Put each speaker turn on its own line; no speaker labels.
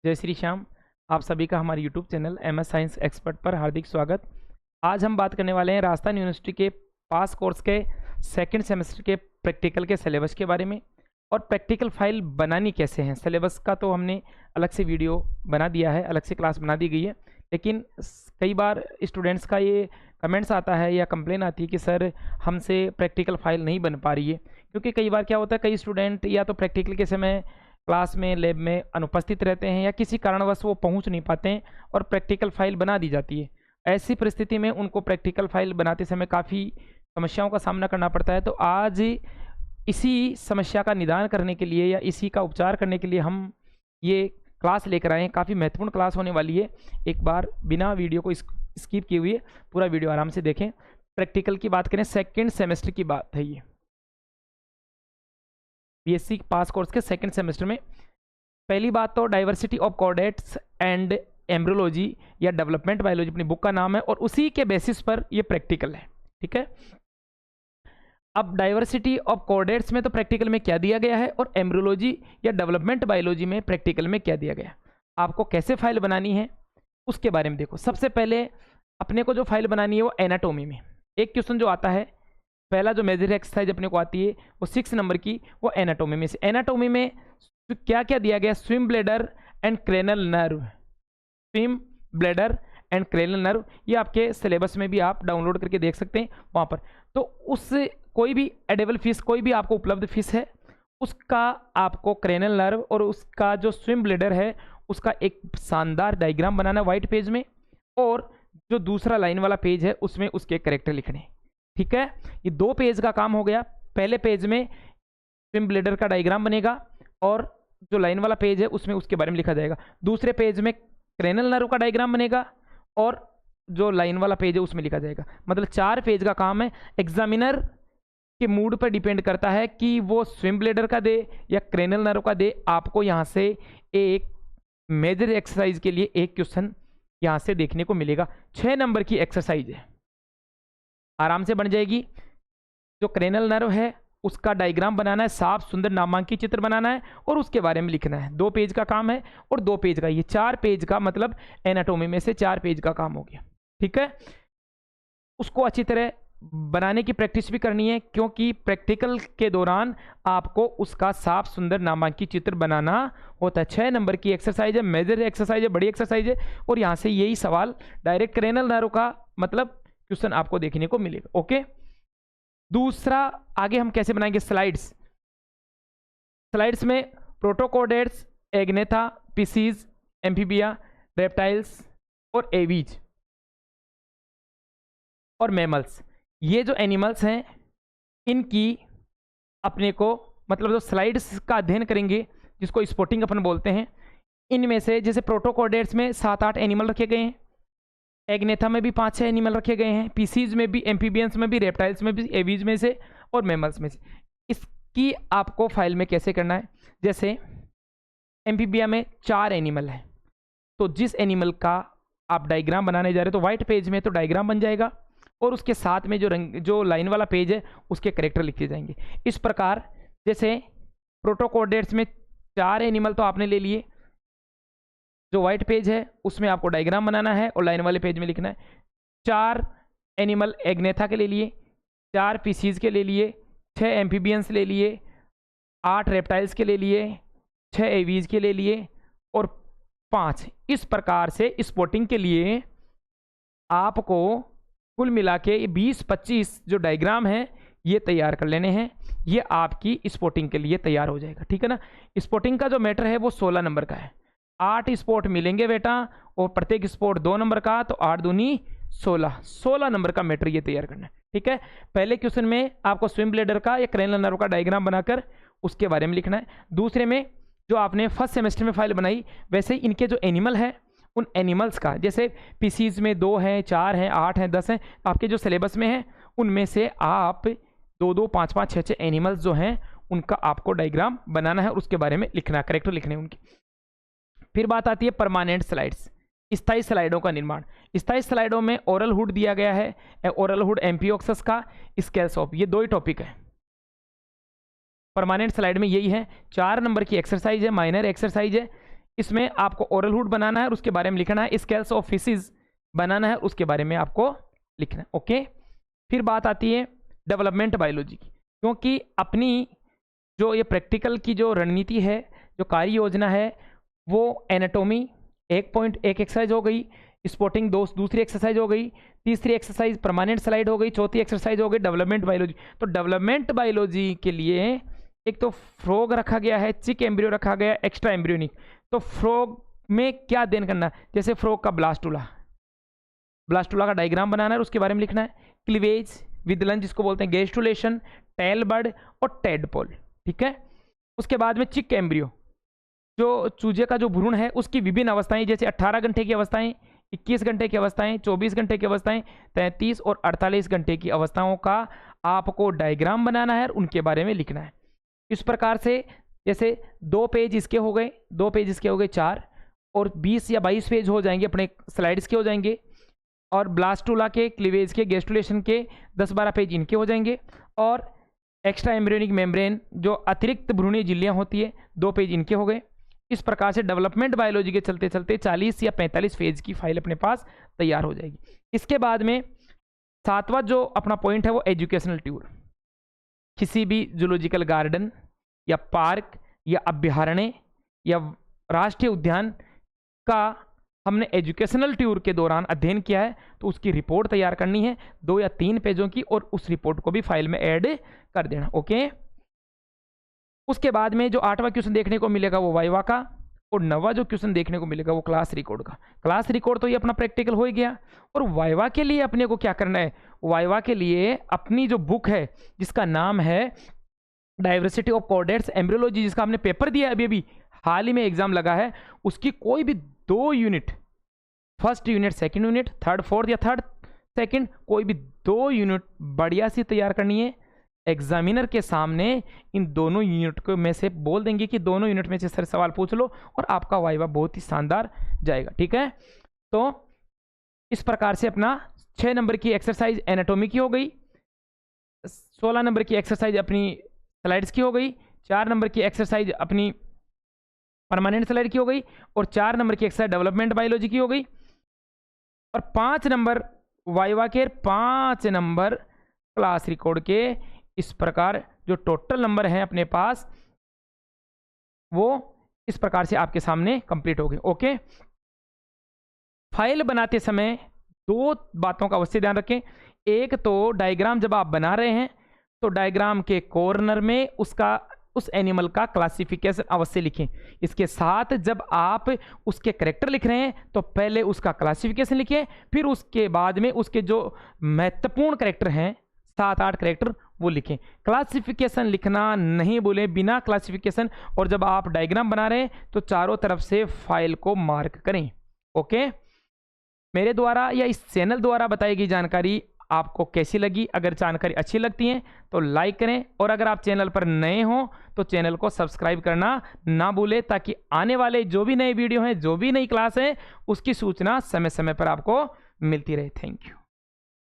जय श्री श्याम। आप सभी का हमारे YouTube channel MS science expert पर हार्दिक स्वागत। आज हम बात करने वाले हैं राजस्थान यूनिवर्सिटी के पास कोर्स के सेकंड सेमेस्टर के प्रैक्टिकल के सिलेबस के बारे में और प्रैक्टिकल फाइल बनानी कैसे हैं। सिलेबस का तो हमने अलग से वीडियो बना दिया है, अलग से क्लास बना दी गई है, लेकिन कई बार स्टूडेंट्स का ये कमेंट्स आता है या कंप्लेन आती है कि सर हमसे प्रैक्टिकल फाइल नहीं बन पा रही है। क्योंकि कई बार क्या होता है, कई स्टूडेंट या तो प्रैक्टिकल के समय क्लास में लैब में अनुपस्थित रहते हैं या किसी कारणवश वो पहुंच नहीं पाते हैं और प्रैक्टिकल फाइल बना दी जाती है। ऐसी परिस्थिति में उनको प्रैक्टिकल फाइल बनाते समय काफ़ी समस्याओं का सामना करना पड़ता है। तो आज इसी समस्या का निदान करने के लिए या इसी का उपचार करने के लिए हम ये क्लास लेकर आए हैं। काफ़ी महत्वपूर्ण क्लास होने वाली है। एक बार बिना वीडियो को स्किप किए हुए पूरा वीडियो आराम से देखें। प्रैक्टिकल की बात करें, सेकेंड सेमेस्टर की बात है ये, BSc पास कोर्स के सेकंड सेमेस्टर में। पहली बात तो diversity of chordates and embryology या डेवलपमेंट बायोलॉजी अपनी बुक का नाम है और उसी के बेसिस पर ये प्रैक्टिकल है। ठीक है, अब डाइवर्सिटी ऑफ कॉर्डेट्स में तो प्रैक्टिकल में क्या दिया गया है और एम्ब्रियोलॉजी या डेवलपमेंट बायोलॉजी में प्रैक्टिकल में क्या दिया गया, आपको कैसे फाइल बनानी है उसके बारे में देखो। सबसे पहले अपने को जो फाइल बनानी है वो एनाटोमी में एक क्वेश्चन जो आता है, पहला जो मेजर एक्सरसाइज अपने को आती है वो 6 नंबर की, वो एनाटोमी में से। एनाटोमी में क्या क्या दिया गया, swim bladder and cranial nerve, swim bladder and cranial nerve, ये आपके सिलेबस में भी आप डाउनलोड करके देख सकते हैं वहाँ पर। तो उस कोई भी एडेबल फिश, कोई भी आपको उपलब्ध फिश है, उसका आपको क्रेनल नर्व और उसका जो स्विम ब्लैडर है उसका एक शानदार डायग्राम बनाना व्हाइट पेज में, और जो दूसरा लाइन वाला पेज है उसमें उसके कैरेक्टर लिखने। ठीक है, ये 2 पेज का काम हो गया। पहले पेज में स्विम ब्लैडर का डायग्राम बनेगा और जो लाइन वाला पेज है उसमें उसके बारे में लिखा जाएगा। दूसरे पेज में क्रेनल नर्व का डायग्राम बनेगा और जो लाइन वाला पेज है उसमें लिखा जाएगा। मतलब 4 पेज का काम है। एग्जामिनर के मूड पर डिपेंड करता है कि वो स्विम ब्लैडर का दे या क्रेनल नर्व का दे। आपको यहाँ से एक मेजर एक्सरसाइज के लिए एक क्वेश्चन यहाँ से देखने को मिलेगा। 6 नंबर की एक्सरसाइज है, आराम से बन जाएगी। जो क्रेनल नर्व है उसका डायग्राम बनाना है, साफ सुंदर नामांकित चित्र बनाना है और उसके बारे में लिखना है। 2 पेज का काम है और 2 पेज का, ये 4 पेज का, मतलब एनाटोमी में से 4 पेज का काम हो गया। ठीक है, उसको अच्छी तरह बनाने की प्रैक्टिस भी करनी है, क्योंकि प्रैक्टिकल के दौरान आपको उसका साफ सुंदर नामांकित चित्र बनाना होता है। 6 नंबर की एक्सरसाइज है, मेजर एक्सरसाइज है, बड़ी एक्सरसाइज है, और यहाँ से यही सवाल डायरेक्ट क्रेनल नर्व का मतलब क्वेश्चन आपको देखने को मिलेगा। ओके, दूसरा आगे हम कैसे बनाएंगे स्लाइड्स। स्लाइड्स में प्रोटोकोडेट्स, एग्नेथा, पीसीज, एम्फीबिया, रेप्टाइल्स और एवीज और मैमल्स, ये जो एनिमल्स हैं इनकी अपने को मतलब जो स्लाइड्स का अध्ययन करेंगे, जिसको स्पॉटिंग अपन बोलते हैं, इनमें से जैसे प्रोटोकोडेट्स में 7-8 एनिमल रखे गए हैं, एग्नेथा में भी 5-6 एनिमल रखे गए हैं, पीसीज में भी, एम्फीबियंस में भी, रेप्टाइल्स में भी, एवीज में से और मैमल्स में से। इसकी आपको फाइल में कैसे करना है, जैसे एम्फीबिया में 4 एनिमल है, तो जिस एनिमल का आप डायग्राम बनाने जा रहे हो तो व्हाइट पेज में तो डायग्राम बन जाएगा और उसके साथ में जो लाइन वाला पेज है उसके कैरेक्टर लिखे जाएंगे। इस प्रकार जैसे प्रोटोकोडेट्स में 4 एनिमल तो आपने ले लिए, जो व्हाइट पेज है उसमें आपको डायग्राम बनाना है और लाइन वाले पेज में लिखना है। 4 एनिमल एग्नेथा के ले लिए, 4 पीसीज के ले लिए, 6 एम्फीबियंस ले लिए, 8 रेप्टाइल्स के ले लिए, 6 एवीज के ले लिए और 5। इस प्रकार से स्पॉटिंग के लिए आपको कुल मिला के 20-25 जो डायग्राम है ये तैयार कर लेने हैं। ये आपकी स्पॉटिंग के लिए तैयार हो जाएगा। ठीक है ना, स्पॉटिंग का जो मैटर है वो 16 नंबर का है। 8 स्पॉट मिलेंगे बेटा और प्रत्येक स्पॉट 2 नंबर का, तो 8 दूनी 16 नंबर का मैटर ये तैयार करना है। ठीक है, पहले क्वेश्चन में आपको स्विम ब्लैडर का या क्रेनल नर्व का डायग्राम बनाकर उसके बारे में लिखना है। दूसरे में जो आपने फर्स्ट सेमेस्टर में फाइल बनाई, वैसे ही इनके जो एनिमल है उन एनिमल्स का, जैसे पीसीज में 2 हैं, 4 हैं, 8 हैं, 10 हैं, आपके जो सिलेबस में है उनमें से आप 2-2, 5-5, 6-6 एनिमल्स जो हैं उनका आपको डायग्राम बनाना है और उसके बारे में लिखना, करेक्टर लिखने उनके। फिर बात आती है परमानेंट स्लाइड्स, स्थायी स्लाइडों का निर्माण। स्थायी स्लाइडों में ओरल हुड दिया गया है, ओरल हुड एम्पियोक्सस का, स्केल्स ऑफ, ये 2 ही टॉपिक है। परमानेंट स्लाइड में यही है। 4 नंबर की एक्सरसाइज है, माइनर एक्सरसाइज है। इसमें आपको ओरल हुड बनाना है और उसके बारे में लिखना है, स्केल्स ऑफ फिशेस बनाना है, उसके बारे में आपको लिखना है। ओके, फिर बात आती है डेवलपमेंट बायोलॉजी की, क्योंकि अपनी जो ये प्रैक्टिकल की जो रणनीति है, जो कार्य योजना है, वो एनाटोमी 1.1 एक्सरसाइज हो गई, स्पोर्टिंग दूसरी एक्सरसाइज हो गई, तीसरी एक्सरसाइज परमानेंट स्लाइड हो गई, चौथी एक्सरसाइज हो गई डेवलपमेंट बायोलॉजी। तो डेवलपमेंट बायोलॉजी के लिए एक तो फ्रॉग रखा गया है, चिक एम्ब्रियो रखा गया, एक्स्ट्रा एम्ब्रियोनिक। तो फ्रॉग में क्या देन करना, जैसे फ्रॉग का ब्लास्टुला का डायग्राम बनाना है, उसके बारे में लिखना है। क्लीवेज, विदलन जिसको बोलते हैं, गेस्टुलेशन, टेल बर्ड और टेडपोल, ठीक है। उसके बाद में चिक एम्ब्रियो, जो चूजे का जो भ्रूण है उसकी विभिन्न अवस्थाएं, जैसे 18 घंटे की अवस्थाएं, 21 घंटे की अवस्थाएं, 24 घंटे की अवस्थाएं, 33 और 48 घंटे की अवस्थाओं का आपको डायग्राम बनाना है और उनके बारे में लिखना है। इस प्रकार से जैसे 2 पेज इसके हो गए, 2 पेज इसके हो गए 4, और 20 या 22 पेज हो जाएंगे अपने स्लाइड्स के हो जाएंगे, और ब्लास्टुला के, क्लीवेज के, गेस्टुलेशन के 10-12 पेज इनके हो जाएंगे, और एक्स्ट्रा एम्ब्रियोनिक मेम्ब्रेन जो अतिरिक्त भ्रूणीय झिल्लियाँ होती है 2 पेज इनके हो गए। इस प्रकार से डेवलपमेंट बायोलॉजी के चलते चलते 40 या 45 पेज की फाइल अपने पास तैयार हो जाएगी। इसके बाद में 7वां जो अपना पॉइंट है वो एजुकेशनल टूर। किसी भी जूलॉजिकल गार्डन या पार्क या अभ्यारण्य या राष्ट्रीय उद्यान का हमने एजुकेशनल टूर के दौरान अध्ययन किया है, तो उसकी रिपोर्ट तैयार करनी है 2 या 3 पेजों की, और उस रिपोर्ट को भी फाइल में ऐड कर देना। ओके, उसके बाद में जो 8वां क्वेश्चन देखने को मिलेगा वो वाइवा का, और 9वां जो क्वेश्चन देखने को मिलेगा वो क्लास रिकॉर्ड का। क्लास रिकॉर्ड तो ये अपना प्रैक्टिकल हो ही गया, और वाइवा के लिए अपने को क्या करना है, वाइवा के लिए अपनी जो बुक है जिसका नाम है डाइवर्सिटी ऑफ कॉर्डेट्स एम्ब्रियोलॉजी, जिसका हमने पेपर दिया अभी हाल ही में एग्जाम लगा है, उसकी कोई भी 2 unit, first unit, second unit, third fourth या थर्ड सेकंड, कोई भी 2 यूनिट बढ़िया सी तैयार करनी है। एग्जामिनर के सामने इन दोनों यूनिट को में से बोल देंगे कि दोनों यूनिट में से सर सवाल पूछ लो, और आपका वाइवा बहुत ही शानदार जाएगा, ठीक है। तो इस प्रकार से अपना 6 नंबर की एक्सरसाइज एनाटॉमी की हो गई, 16 नंबर की एक्सरसाइज अपनी स्लाइड्स की हो गई, 4 नंबर की एक्सरसाइज अपनी परमानेंट स्लाइड की हो गई, और 4 नंबर की एक्सरसाइज डेवलपमेंट बायोलॉजी की हो गई, और 5 नंबर वाइवा के, 5 नंबर क्लास रिकॉर्ड के। इस प्रकार जो टोटल नंबर हैं अपने पास वो इस प्रकार से आपके सामने कंप्लीट हो गए। ओके, फाइल बनाते समय 2 बातों का अवश्य ध्यान रखें। एक तो डायग्राम जब आप बना रहे हैं तो डायग्राम के कॉर्नर में उस एनिमल का क्लासिफिकेशन अवश्य लिखें। इसके साथ जब आप उसके कैरेक्टर लिख रहे हैं तो पहले उसका क्लासिफिकेशन लिखें, फिर उसके बाद में उसके जो महत्वपूर्ण कैरेक्टर हैं 7-8 कैरेक्टर वो लिखें। क्लासिफिकेशन लिखना नहीं भूलें, बिना क्लासिफिकेशन। और जब आप डायग्राम बना रहे हैं तो चारों तरफ से फाइल को मार्क करें। ओके, मेरे द्वारा या इस चैनल द्वारा बताई गई जानकारी आपको कैसी लगी? अगर जानकारी अच्छी लगती है तो लाइक करें, और अगर आप चैनल पर नए हो तो चैनल को सब्सक्राइब करना ना भूलें, ताकि आने वाले जो भी नए वीडियो हैं, जो भी नई क्लास है, उसकी सूचना समय समय पर आपको मिलती रहे। Thank you.